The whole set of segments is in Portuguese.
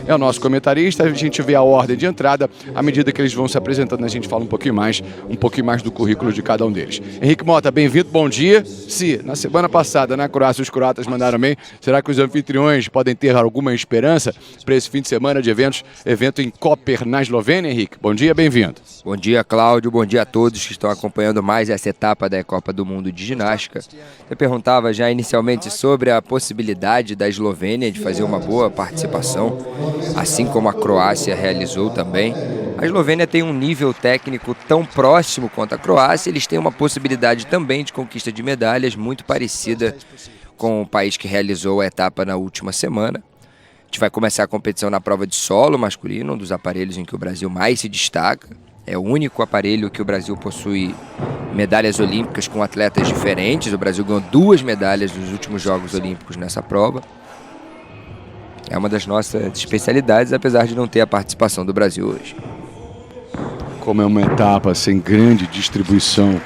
É o nosso comentarista, a gente vê a ordem de entrada, à medida que eles vão se apresentando, a gente fala um pouquinho mais do currículo de cada um deles. Henrique Mota, bem-vindo, bom dia. Se na semana passada na Croácia os croatas mandaram bem, será que os anfitriões podem ter alguma esperança para esse fim de semana de evento em Koper, na Eslovênia, Henrique? Bom dia, bem-vindo. Bom dia, Cláudio, bom dia a todos que estão acompanhando mais essa etapa da Copa do Mundo de Ginástica. Eu perguntava já inicialmente sobre a possibilidade da Eslovênia de fazer uma boa participação, assim como a Croácia realizou também. A Eslovênia tem um nível técnico tão próximo quanto a Croácia, eles têm uma possibilidade também de conquista de medalhas muito parecida com o país que realizou a etapa na última semana. A gente vai começar a competição na prova de solo masculino, um dos aparelhos em que o Brasil mais se destaca. É o único aparelho que o Brasil possui medalhas olímpicas com atletas diferentes. O Brasil ganhou 2 medalhas nos últimos Jogos Olímpicos nessa prova. É uma das nossas especialidades, apesar de não ter a participação do Brasil hoje. Como é uma etapa sem grande distribuição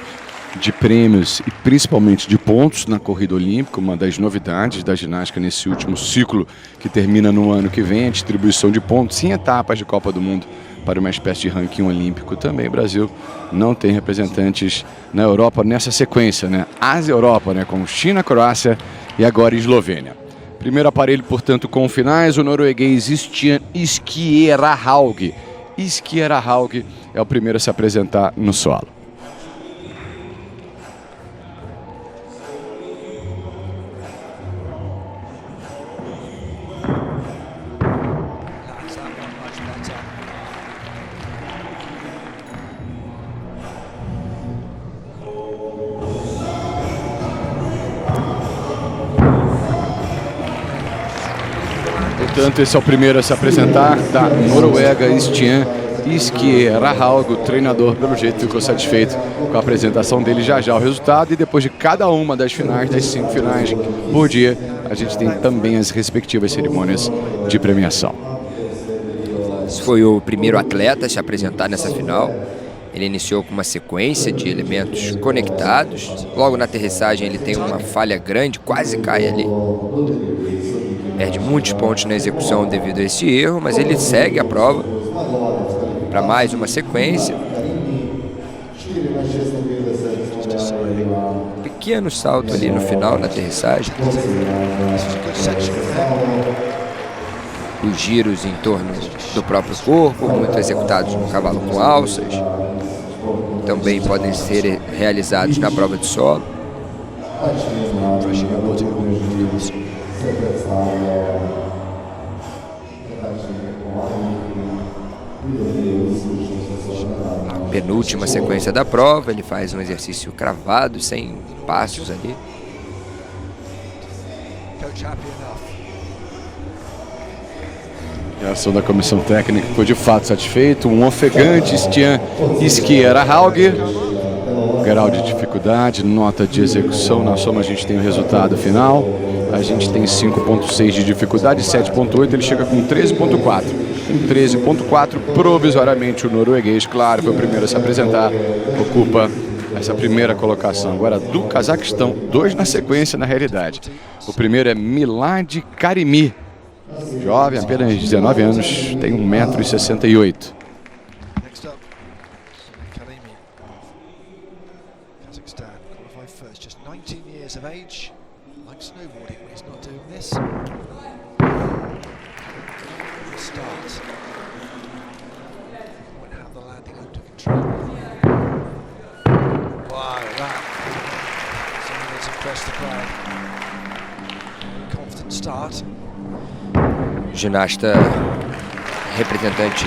de prêmios e principalmente de pontos na corrida olímpica, uma das novidades da ginástica nesse último ciclo que termina no ano que vem, a distribuição de pontos em etapas de Copa do Mundo para uma espécie de ranking olímpico. Também o Brasil não tem representantes na Europa nessa sequência, né? Ásia-Europa, né? Como China, Croácia e agora Eslovênia. Primeiro aparelho, portanto, com finais, o norueguês Stian Skierhaug. Skierhaug é o primeiro a se apresentar no solo. Portanto, esse é o primeiro a se apresentar da Noruega, Stian Skierhaug. O treinador, pelo jeito, ficou satisfeito com a apresentação dele. Já o resultado, e depois de cada uma das finais, das 5 finais por dia, a gente tem também as respectivas cerimônias de premiação. Esse foi o primeiro atleta a se apresentar nessa final. Ele iniciou com uma sequência de elementos conectados. Logo na aterrissagem ele tem uma falha grande, quase cai ali. Perde muitos pontos na execução devido a esse erro, mas ele segue a prova para mais uma sequência. Pequeno salto ali no final, na aterrissagem. Os giros em torno do próprio corpo, muito executados no cavalo com alças, também podem ser realizados na prova de solo. A penúltima sequência da prova, ele faz um exercício cravado, sem passos ali. A reação da comissão técnica ficou de fato satisfeito. Um ofegante, Stian Skierhaug. Grau de dificuldade, nota de execução. Na soma a gente tem o resultado final. A gente tem 5.6 de dificuldade, 7.8, ele chega com 13.4. Com 13.4, provisoriamente o norueguês, claro, foi o primeiro a se apresentar, ocupa essa primeira colocação. Agora do Cazaquistão, 2 na sequência na realidade. O primeiro é Milad Karimi, jovem, apenas 19 anos, tem 1,68 m. Snowboarding, but he's not doing this. Start. Won't have the landing under control. Wow, that something that's impressed the crowd. Confident start. Ginasta representante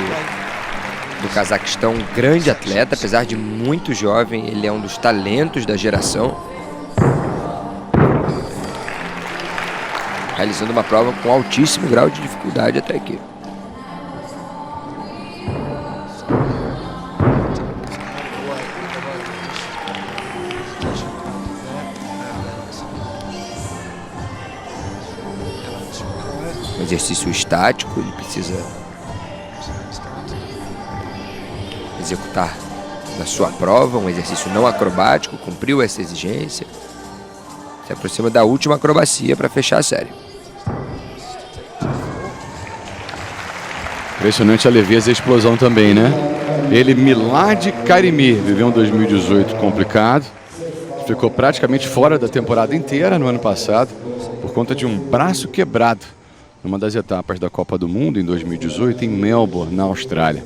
do Cazaquistão, um grande atleta, apesar de muito jovem, ele é um dos talentos da geração. Realizando uma prova com altíssimo grau de dificuldade até aqui. Um exercício estático, ele precisa executar na sua prova, um exercício não acrobático, cumpriu essa exigência. Se aproxima da última acrobacia para fechar a série. Impressionante a leveza e a explosão também, né? Ele, Milad Karimi, viveu um 2018 complicado. Ficou praticamente fora da temporada inteira no ano passado por conta de um braço quebrado numa das etapas da Copa do Mundo em 2018 em Melbourne, na Austrália.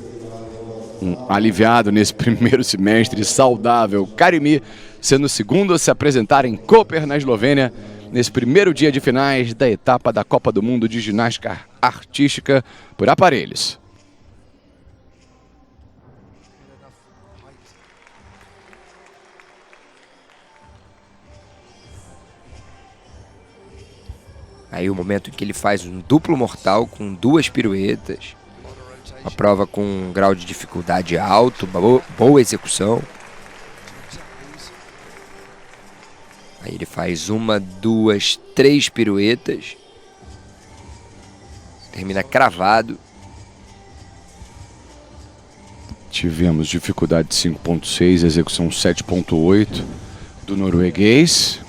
Um aliviado nesse primeiro semestre, saudável, Karimi sendo o segundo a se apresentar em Koper, na Eslovênia, nesse primeiro dia de finais da etapa da Copa do Mundo de ginástica artística por aparelhos. Aí o momento em que ele faz um duplo mortal com 2 piruetas. Uma prova com um grau de dificuldade alto, boa execução. Aí ele faz 1, 2, 3 piruetas. Termina cravado. Tivemos dificuldade de 5.6, execução 7.8 do norueguês.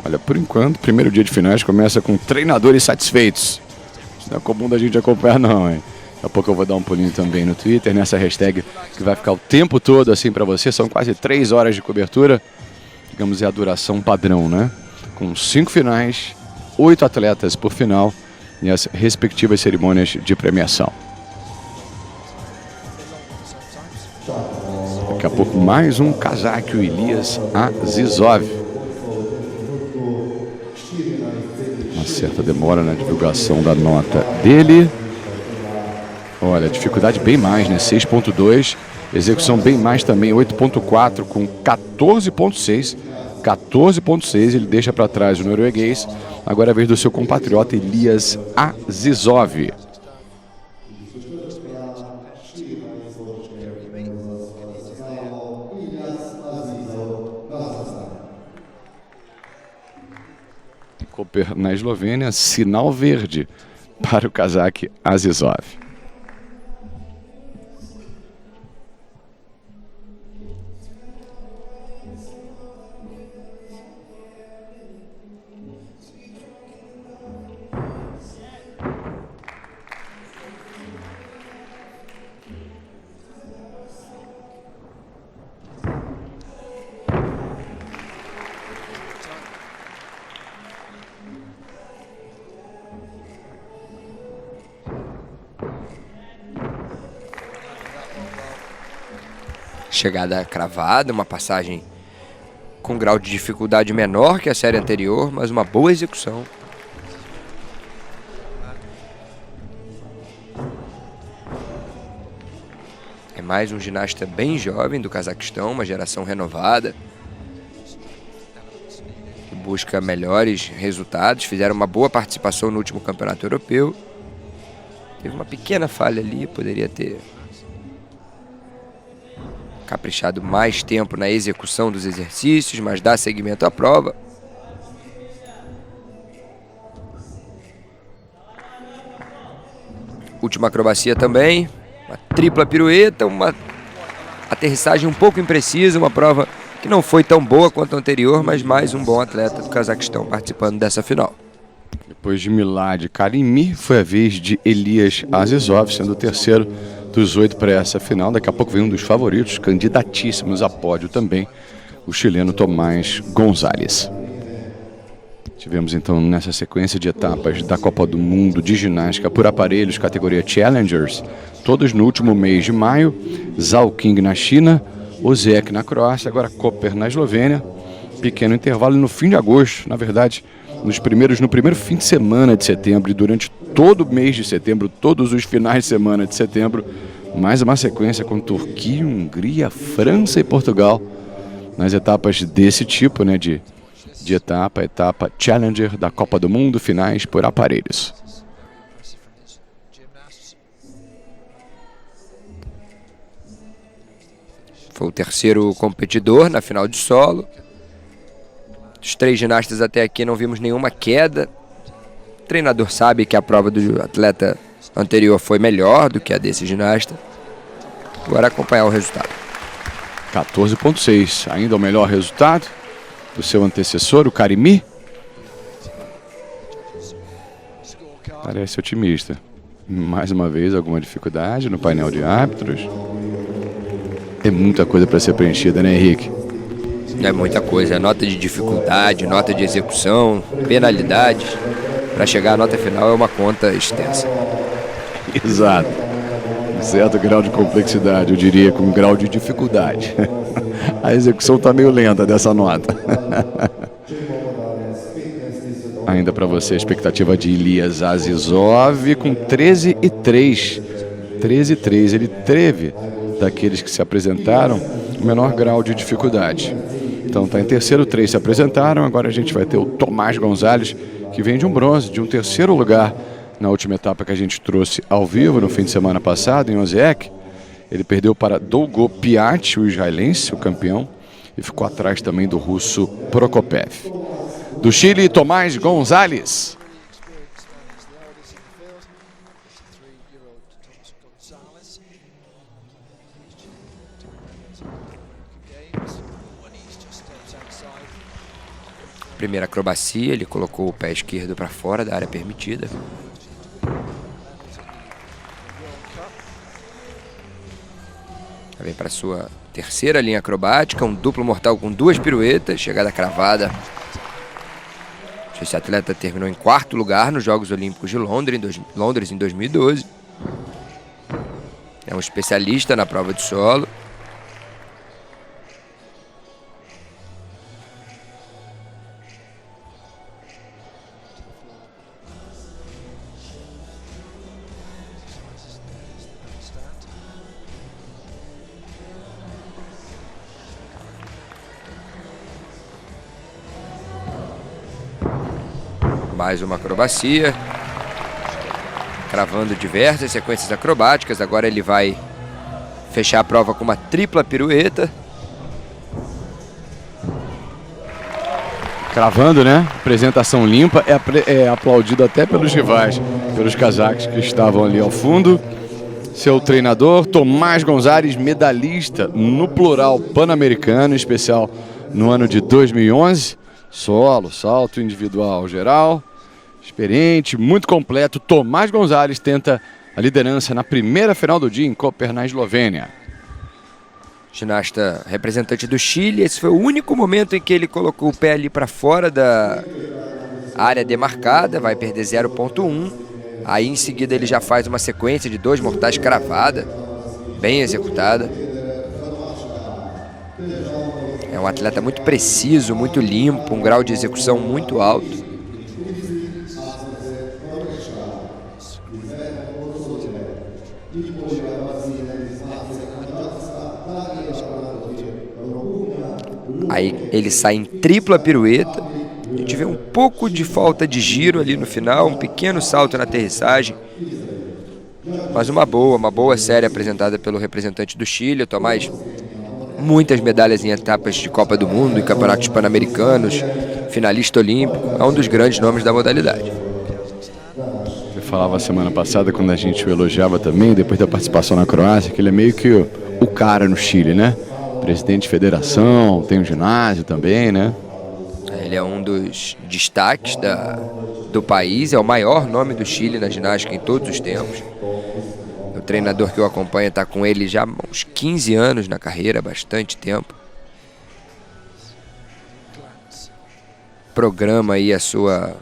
Olha, por enquanto, primeiro dia de finais começa com treinadores satisfeitos. Isso não é comum da gente acompanhar não, hein? Daqui a pouco eu vou dar um pulinho também no Twitter, nessa hashtag que vai ficar o tempo todo assim para você. São quase 3 horas de cobertura. Digamos, é a duração padrão, né? Com 5 finais, 8 atletas por final e as respectivas cerimônias de premiação. Daqui a pouco mais um casaque, o Elias Azizov. Uma certa demora na divulgação da nota dele. Olha, dificuldade bem mais, né? 6.2, execução bem mais também, 8.4 com 14.6. 14.6, ele deixa para trás o norueguês. Agora é a vez do seu compatriota Elias Azizov. Koper, na Eslovênia, sinal verde para o casaque Azizov. Chegada cravada, uma passagem com grau de dificuldade menor que a série anterior, mas uma boa execução. É mais um ginasta bem jovem do Cazaquistão, uma geração renovada, que busca melhores resultados. Fizeram uma boa participação no último campeonato europeu. Teve uma pequena falha ali, poderia ter caprichado mais tempo na execução dos exercícios, mas dá seguimento à prova. Última acrobacia também, uma tripla pirueta, uma aterrissagem um pouco imprecisa, uma prova que não foi tão boa quanto a anterior, mas mais um bom atleta do Cazaquistão participando dessa final. Depois de Milad Karimi, foi a vez de Elias Azizov, sendo o terceiro dos 8 para essa final. Daqui a pouco vem um dos favoritos, candidatíssimos a pódio também, o chileno Tomás Gonzalez. Tivemos então nessa sequência de etapas da Copa do Mundo de ginástica por aparelhos, categoria Challengers, todos no último mês de maio. Zhaoqing na China, Osijek na Croácia, agora Koper na Eslovênia. Pequeno intervalo no fim de agosto, na verdade, no primeiro fim de semana de setembro e durante todo o mês de setembro, todos os finais de semana de setembro, mais uma sequência com Turquia, Hungria, França e Portugal nas etapas desse tipo, né, de etapa Challenger da Copa do Mundo, finais por aparelhos. Foi o terceiro competidor na final de solo. Dos 3 ginastas até aqui não vimos nenhuma queda. O treinador sabe que a prova do atleta anterior foi melhor do que a desse ginasta. Agora acompanhar o resultado. 14.6, ainda o melhor resultado do seu antecessor, o Karimi. Parece otimista. Mais uma vez, alguma dificuldade no painel de árbitros? É muita coisa para ser preenchida, né, Henrique? É muita coisa. Nota de dificuldade, nota de execução, penalidades. Para chegar à nota final é uma conta extensa. Exato. Um certo grau de complexidade, eu diria, com um grau de dificuldade. A execução está meio lenta dessa nota. Ainda para você a expectativa de Elias Azizov com 13,3. 13,3. Ele teve, daqueles que se apresentaram, o menor grau de dificuldade. Então está em terceiro, 3 se apresentaram. Agora a gente vai ter o Tomás Gonzalez, que vem de um bronze, de um terceiro lugar na última etapa que a gente trouxe ao vivo no fim de semana passado, em Osijek. Ele perdeu para Dougo Piatti, o israelense, o campeão, e ficou atrás também do russo Prokopiev. Do Chile, Tomás Gonzalez. Primeira acrobacia, ele colocou o pé esquerdo para fora da área permitida. Vem para sua terceira linha acrobática, um duplo mortal com 2 piruetas, chegada cravada. Esse atleta terminou em 4º lugar nos Jogos Olímpicos de Londres em 2012. É um especialista na prova de solo. Mais uma acrobacia, cravando diversas sequências acrobáticas. Agora ele vai fechar a prova com uma tripla pirueta. Cravando, né? Apresentação limpa, é aplaudido até pelos rivais, pelos cazaques que estavam ali ao fundo. Seu treinador, Tomás Gonzalez, medalhista no plural pan-americano, em especial no ano de 2011. Solo, salto individual geral, experiente, muito completo. Tomás Gonzalez tenta a liderança na primeira final do dia em Koper, na Eslovênia. Ginasta representante do Chile, esse foi o único momento em que ele colocou o pé ali para fora da área demarcada, vai perder 0,1. Aí em seguida ele já faz uma sequência de 2 mortais cravada, bem executada. É um atleta muito preciso, muito limpo, um grau de execução muito alto. Aí ele sai em tripla pirueta. A gente vê um pouco de falta de giro ali no final, um pequeno salto na aterrissagem. Mas uma boa série apresentada pelo representante do Chile, o Tomás. Muitas medalhas em etapas de Copa do Mundo, em campeonatos pan-americanos, finalista olímpico, é um dos grandes nomes da modalidade. Você falava semana passada, quando a gente o elogiava também, depois da participação na Croácia, que ele é meio que o cara no Chile, né? Presidente de federação, tem um ginásio também, né? Ele é um dos destaques do país, é o maior nome do Chile na ginástica em todos os tempos. O treinador que eu acompanho está com ele já há uns 15 anos na carreira, bastante tempo. Programa aí a sua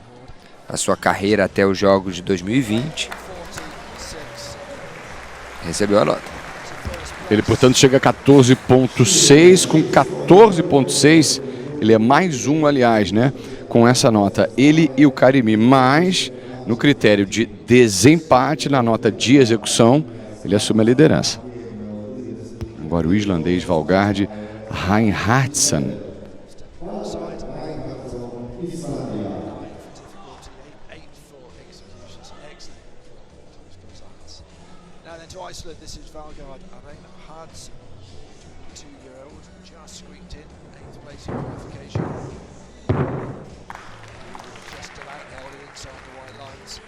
carreira até os Jogos de 2020. Recebeu a nota. Ele, portanto, chega a 14,6. Com 14,6, ele é mais um, aliás, né? Com essa nota, ele e o Karimi, mas no critério de desempate, na nota de execução, ele assume a liderança. Agora o islandês Valgard Reinhardsson. Iceland, this is Valgard Reinhardsson, 22-year-old, just squeaked in, 8th place in qualification. Just about held it inside the white lines.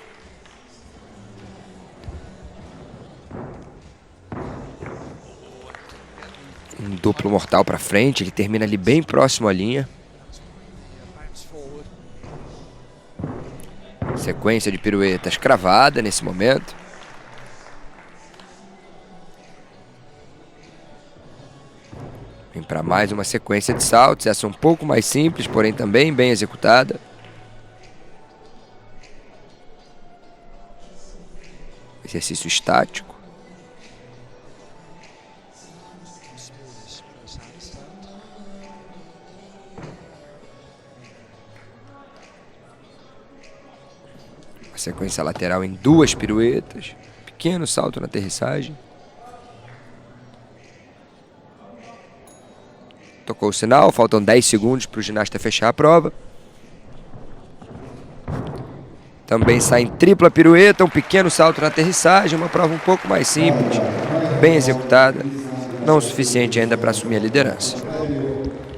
Um duplo mortal para frente, ele termina ali bem próximo à linha. Sequência de piruetas cravada nesse momento. Vem para mais uma sequência de saltos, essa um pouco mais simples, porém também bem executada. Exercício estático. Uma sequência lateral em 2 piruetas. Pequeno salto na aterrissagem. Tocou o sinal, faltam 10 segundos para o ginasta fechar a prova. Também sai em tripla pirueta, um pequeno salto na aterrissagem, uma prova um pouco mais simples, bem executada, não o suficiente ainda para assumir a liderança.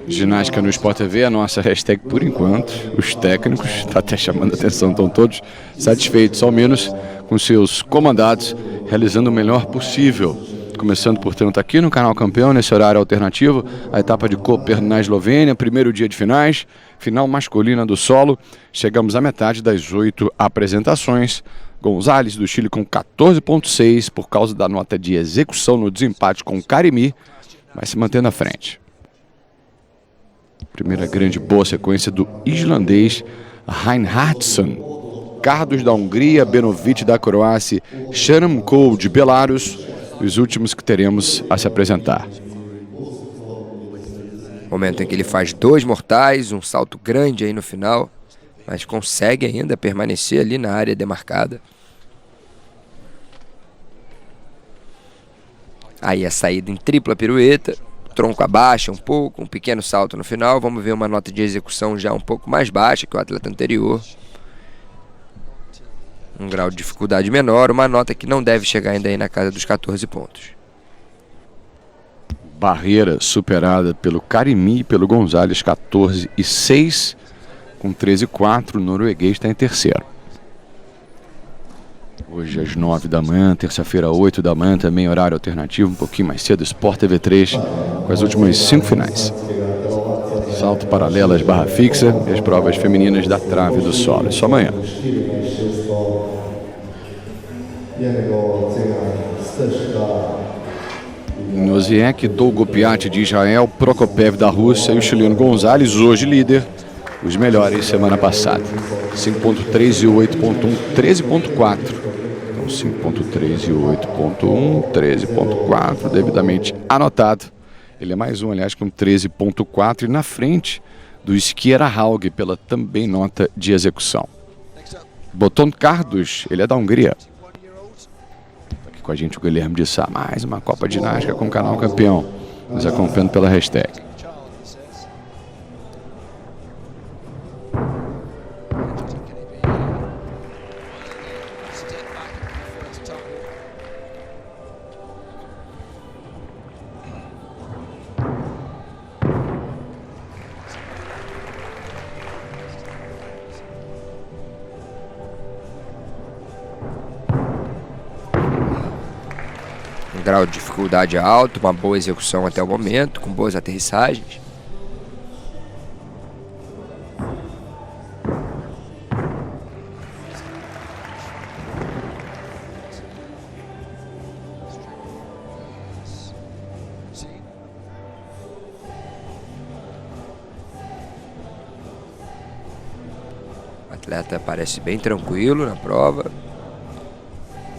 Ginástica no Sport TV, a nossa hashtag por enquanto. Os técnicos, está até chamando a atenção, estão todos satisfeitos, ao menos com seus comandados, realizando o melhor possível. Começando, portanto, aqui no Canal Campeão, nesse horário alternativo, a etapa de Koper na Eslovênia, primeiro dia de finais, final masculina do solo. Chegamos à metade das 8 apresentações. Gonzalez do Chile com 14,6 por causa da nota de execução no desempate com Karimi, vai se mantendo à frente. Primeira grande boa sequência do islandês Reinhardsson. Cardos da Hungria, Benovic da Croácia, Sharamkov de Belarus, os últimos que teremos a se apresentar. Momento em que ele faz 2 mortais, um salto grande aí no final, mas consegue ainda permanecer ali na área demarcada. Aí a saída em tripla pirueta, tronco abaixa um pouco, um pequeno salto no final. Vamos ver uma nota de execução já um pouco mais baixa que o atleta anterior. Um grau de dificuldade menor, uma nota que não deve chegar ainda aí na casa dos 14 pontos. Barreira superada pelo Karimi e pelo Gonzalez, 14,6, com 13,4, o norueguês está em terceiro. Hoje às 9 da manhã, terça-feira 8 da manhã, também horário alternativo, um pouquinho mais cedo, Sport TV 3, com as últimas 5 finais. Salto paralelas, barra fixa e as provas femininas da trave do solo. Isso amanhã. Noziek, Dolgopiat de Israel, Prokopev da Rússia e o chileno Gonzalez, hoje líder. Os melhores semana passada. 5.3 e 8.1, 13.4. Então 5.3 e 8.1, 13.4, devidamente anotado. Ele é mais um, aliás, com 13.4 e na frente do Skjera Haug pela também nota de execução. Boton Cardos, ele é da Hungria. Tá aqui com a gente o Guilherme de Sá, mais uma Copa de Ginástica com o Canal Campeão. Nos acompanhando pela hashtag. Um grau de dificuldade alto, uma boa execução até o momento, com boas aterrissagens. O atleta parece bem tranquilo na prova,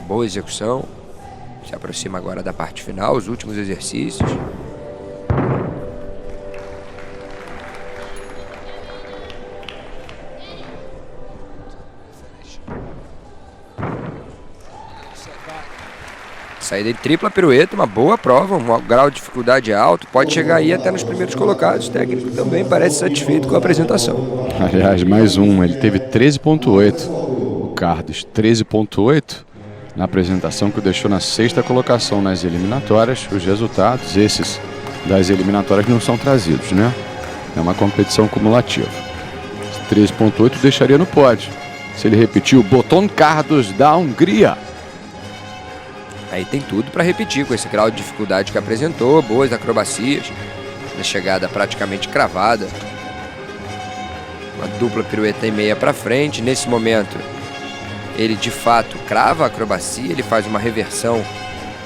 boa execução. Se aproxima agora da parte final, os últimos exercícios. Saída em tripla pirueta, uma boa prova, um grau de dificuldade alto, pode chegar aí até nos primeiros colocados. O técnico também parece satisfeito com a apresentação. Aliás, mais um, ele teve 13.8, o Cardos 13.8. Na apresentação que o deixou na 6ª colocação nas eliminatórias. Os resultados, esses das eliminatórias, não são trazidos, né? É uma competição cumulativa. 13.8 deixaria no pódio. Se ele repetir o Boton Cardos da Hungria. Aí tem tudo para repetir com esse grau de dificuldade que apresentou, boas acrobacias, na chegada praticamente cravada. Uma dupla pirueta e meia para frente. Nesse momento, ele de fato crava a acrobacia, ele faz uma reversão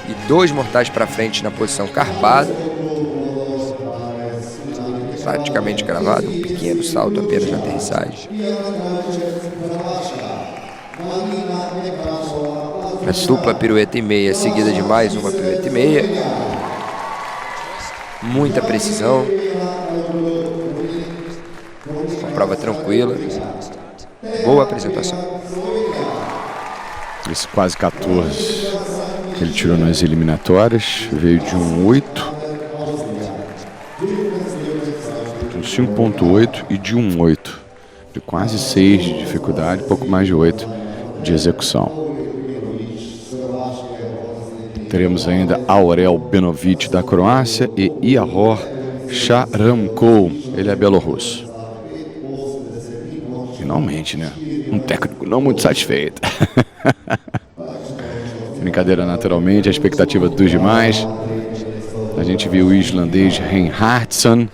e 2 mortais para frente na posição carpada. praticamente cravado, um pequeno salto apenas na aterrissagem. A dupla pirueta e meia, seguida de mais uma pirueta e meia. Muita precisão. Uma prova tranquila. Boa apresentação. Esse quase 14 que ele tirou nas eliminatórias veio de um 8, de um 5.8 e de um 8. De quase 6 de dificuldade, pouco mais de 8 de execução. Teremos ainda Aurel Benovic da Croácia e Ihor Sharamko, ele é belorrusso. Finalmente, né? Um técnico não muito satisfeito. Brincadeira, naturalmente, a expectativa dos demais. A gente viu o islandês Reinhardsson,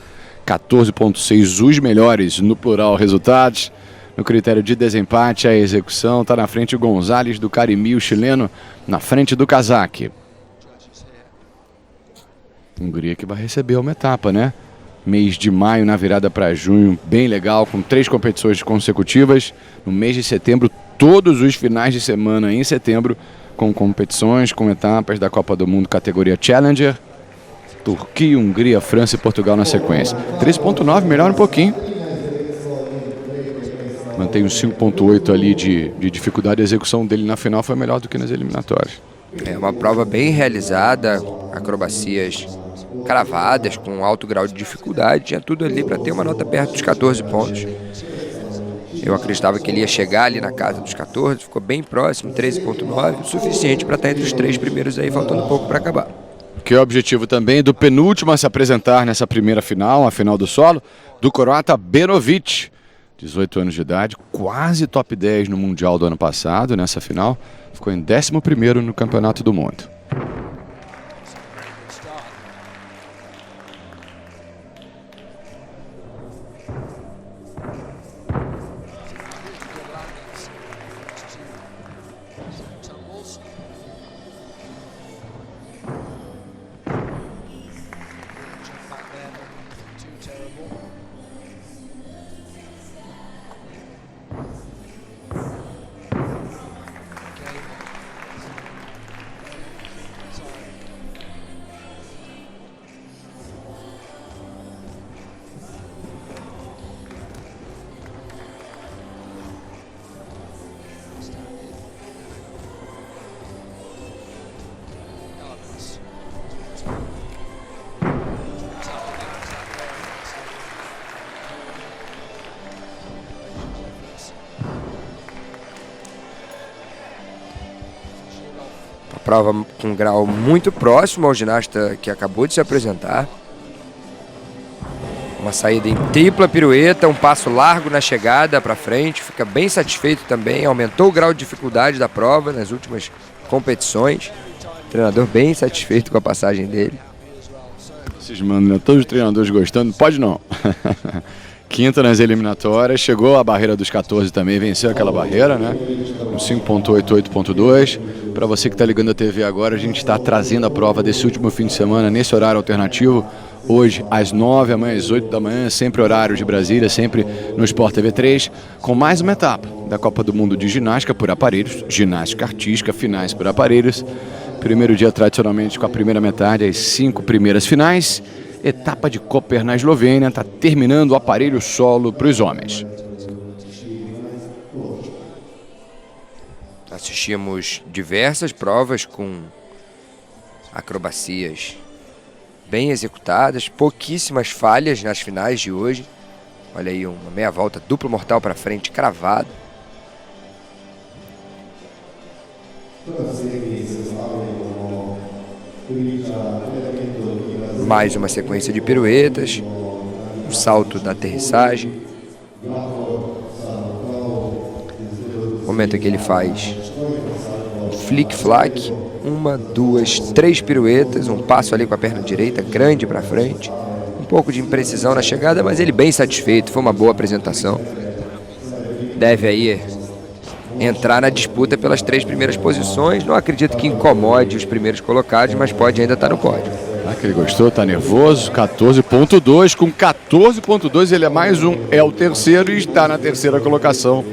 14.6, os melhores no plural resultados. No critério de desempate, a execução está na frente o Gonzalez do Carimi, o chileno, na frente do cazaque. Hungria que vai receber uma etapa, né? Mês de maio na virada para junho, bem legal, com 3 competições consecutivas. No mês de setembro, todos os finais de semana em setembro, com competições, com etapas da Copa do Mundo categoria Challenger. Turquia, Hungria, França e Portugal na sequência. 3.9, melhor um pouquinho. Mantém um 5.8 ali de dificuldade. A execução dele na final foi melhor do que nas eliminatórias. É uma prova bem realizada, acrobacias cravadas, com alto grau de dificuldade. Tinha tudo ali para ter uma nota perto dos 14 pontos. Eu acreditava que ele ia chegar ali na casa dos 14, ficou bem próximo, 13.9, o suficiente para estar entre os 3 primeiros aí, faltando pouco para acabar. Que é o objetivo também do penúltimo a se apresentar nessa primeira final, a final do solo, do croata Benovic, 18 anos de idade, quase top 10 no Mundial do ano passado, nessa final, ficou em 11º no Campeonato do Mundo. Prova com um grau muito próximo ao ginasta que acabou de se apresentar. Uma saída em tripla pirueta, um passo largo na chegada para frente, fica bem satisfeito também, aumentou o grau de dificuldade da prova nas últimas competições. O treinador bem satisfeito com a passagem dele. Vocês mandam, né? Todos os treinadores gostando, pode não. Quinta nas eliminatórias, chegou à barreira dos 14 também, venceu aquela barreira, né? Um 5.8, 8.2. Para você que está ligando a TV agora, a gente está trazendo a prova desse último fim de semana, nesse horário alternativo, hoje às 9, amanhã às 8 da manhã, sempre horário de Brasília, sempre no Sport TV 3, com mais uma etapa da Copa do Mundo de Ginástica por aparelhos, ginástica artística, finais por aparelhos. Primeiro dia tradicionalmente com a primeira metade, as 5 primeiras finais. Etapa de Koper na Eslovênia, está terminando o aparelho solo para os homens. Assistimos diversas provas com acrobacias bem executadas, pouquíssimas falhas nas finais de hoje. Olha aí, uma meia volta duplo mortal para frente, cravado. Mais uma sequência de piruetas, um salto da aterrissagem. Momento que ele faz um flick-flack, 1, 2, 3 piruetas, um passo ali com a perna direita, grande para frente. Um pouco de imprecisão na chegada, mas ele bem satisfeito, foi uma boa apresentação. Deve aí entrar na disputa pelas 3 primeiras posições. Não acredito que incomode os primeiros colocados, mas pode ainda estar no pódio. Ah, que ele gostou, tá nervoso. 14.2. Com 14.2 ele é mais um, é o terceiro e está na terceira colocação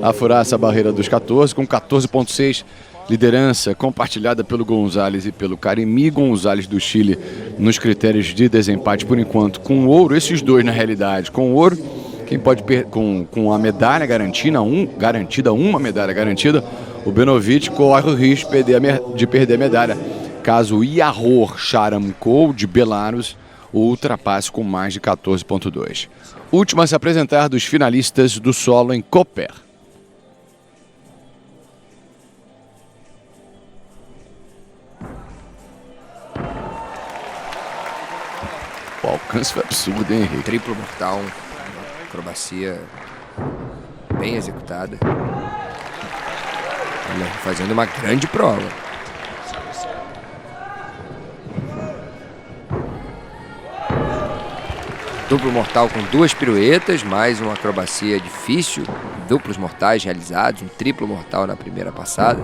a furar essa barreira dos 14. Com 14.6, liderança compartilhada pelo Gonzalez e pelo Karimi Gonzalez do Chile nos critérios de desempate por enquanto. Com ouro, esses dois na realidade, com ouro, quem pode com a medalha garantida, uma medalha garantida, o Benovic corre o risco de perder a medalha caso o Yahor Sharamkov de Belarus o ultrapasse com mais de 14.2. Última a se apresentar dos finalistas do solo em Koper. O alcance foi absurdo, hein, Henrique? Triplo mortal, uma acrobacia bem executada. Olha, fazendo uma grande prova. Duplo mortal com 2 piruetas, mais uma acrobacia difícil. Duplos mortais realizados, um triplo mortal na primeira passada.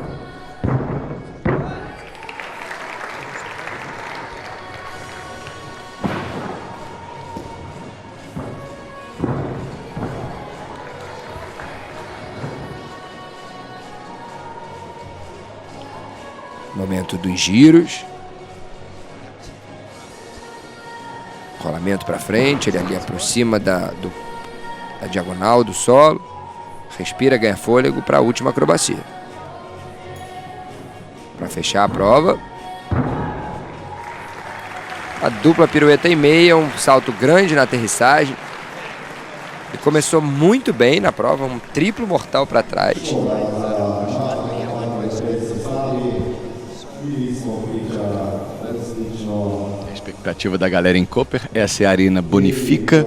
Momento dos giros. Rolamento para frente, ele ali aproxima da diagonal do solo. Respira, ganha fôlego para a última acrobacia. Para fechar a prova. A dupla pirueta e meia, um salto grande na aterrissagem. E começou muito bem na prova, um triplo mortal para trás. A expectativa da galera em Koper, essa é a Arena Bonifica,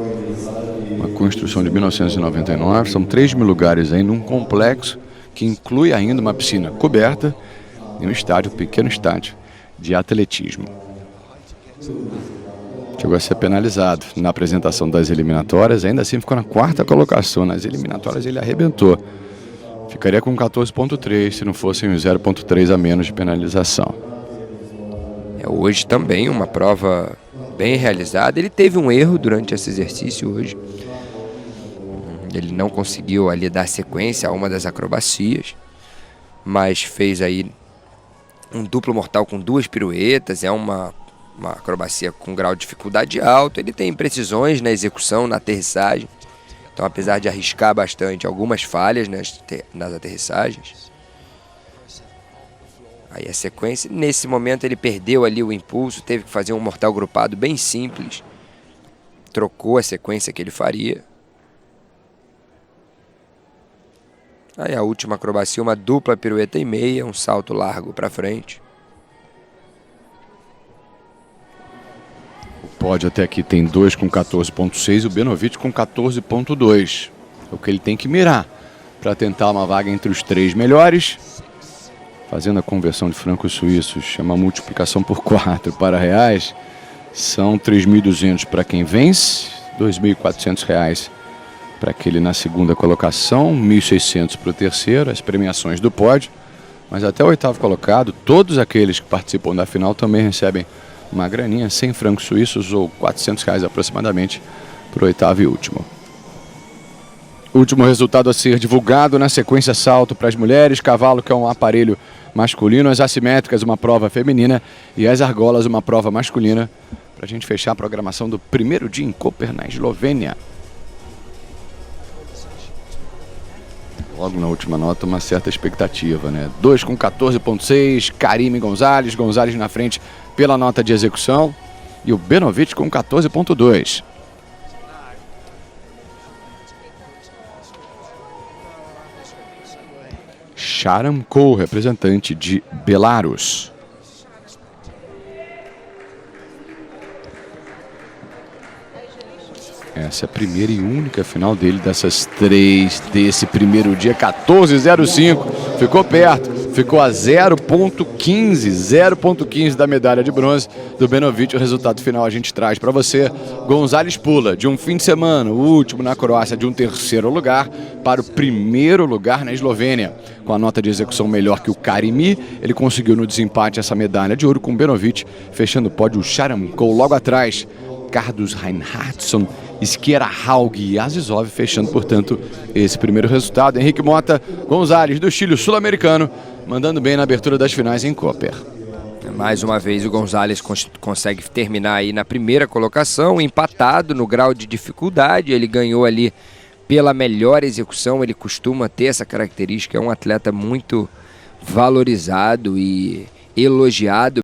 uma construção de 1999, são 3 mil lugares aí num complexo que inclui ainda uma piscina coberta e um estádio, um pequeno estádio de atletismo. Chegou a ser penalizado na apresentação das eliminatórias, ainda assim ficou na 4ª colocação, nas eliminatórias ele arrebentou. Ficaria com 14.3 se não fossem 0.3 a menos de penalização. Hoje também uma prova bem realizada. Ele teve um erro durante esse exercício hoje. Ele não conseguiu ali dar sequência a uma das acrobacias, mas fez aí um duplo mortal com 2 piruetas. É uma acrobacia com grau de dificuldade alto. Ele tem imprecisões na execução, na aterrissagem. Então, apesar de arriscar bastante, algumas falhas nas aterrissagens. Aí a sequência, nesse momento ele perdeu ali o impulso, teve que fazer um mortal grupado bem simples. Trocou a sequência que ele faria. Aí a última acrobacia, uma dupla pirueta e meia, um salto largo para frente. O pódio até aqui tem 2 com 14.6 e o Benovic com 14.2. É o que ele tem que mirar para tentar uma vaga entre os 3 melhores. Fazendo a conversão de francos suíços, chama multiplicação por 4 para reais, são 3.200 para quem vence, 2.400 reais para aquele na segunda colocação, 1.600 para o terceiro, as premiações do pódio, mas até o 8º colocado, todos aqueles que participam da final também recebem uma graninha, 100 francos suíços ou 400 reais aproximadamente para o 8º e último. Último resultado a ser divulgado na sequência: salto para as mulheres, cavalo, que é um aparelho masculino, as assimétricas, uma prova feminina, e as argolas, uma prova masculina, para a gente fechar a programação do primeiro dia em Koper, na Eslovênia. Logo na última nota, uma certa expectativa, né? 2 com 14.6, Karimi Gonzalez, Gonzalez na frente pela nota de execução, e o Benovic com 14.2. Sharamkov, representante de Belarus. Essa é a primeira e única final dele dessas 3 desse primeiro dia, 14:05. Ficou perto. ficou a 0,15 da medalha de bronze do Benovic. O resultado final a gente traz para você. Gonzalez pula de um fim de semana, o último na Croácia, de um terceiro lugar para o primeiro lugar na Eslovênia. Com a nota de execução melhor que o Karimi, ele conseguiu no desempate essa medalha de ouro com o Benovic, fechando o pódio o Sharamkov. Logo atrás, Carlos Reinhardsson, Skiera Haug e Azizov, fechando, portanto, esse primeiro resultado. Henrique Mota Gonzalez, do Chile, sul-americano, mandando bem na abertura das finais em Koper. Mais uma vez o Gonzalez consegue terminar aí na primeira colocação, empatado no grau de dificuldade. Ele ganhou ali pela melhor execução, ele costuma ter essa característica, é um atleta muito valorizado e elogiado